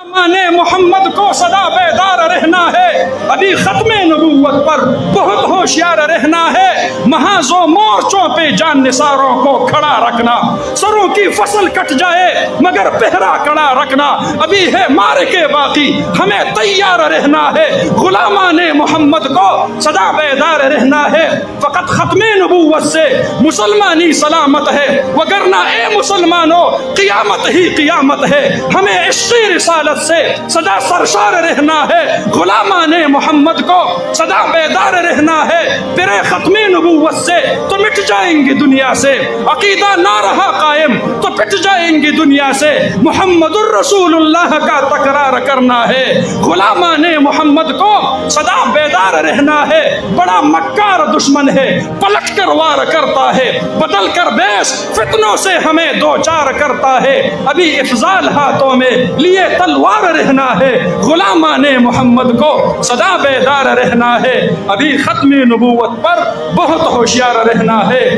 माने मोहम्मद को सदा बेदार रहना है, अभी खत्म नबूवत पर बहुत होशियार रहना है। महाजो मोर्चों पे जान निसारों को खड़ा रखना, सरों की फसल कट जाए मगर पहरा खड़ा रखना, अभी है मारे के बाकी हमें तैयार रहना है। गुलामाने मोहम्मद को सदा बेदार रहना है, फकत खत्म नबूवत से मुसलमानी सलामत है, वगरना ए मुसलमानों क़ियामत ही क़ियामत है। हमें इश्क़ रिसालत से सदा सरशार रहना है, गुलामाने मोहम्मद को सदा बेदार रहना है। फिर खत्म नबूवत से तो मिट जाएंगे दुनिया से, अकीदा ना रहा कायम तो पिट जाएंगे दुनिया से। मुहम्मदुर रसूलुल्लाह का तकरार करना है, गुलामाने मोहम्मद को सदा बेदार रहना है। बड़ा मक्कार दुश्मन है, पलट कर वार करता है, बदल कर बेस फितनों से हमें दो चार करता है। अभी इफ्जाल हाथों में लिए तलवार रहना है, गुलामाने मोहम्मद को सदा बेदार रहना है। अभी खत्म नबूवत पर बहुत होशियार रहना है।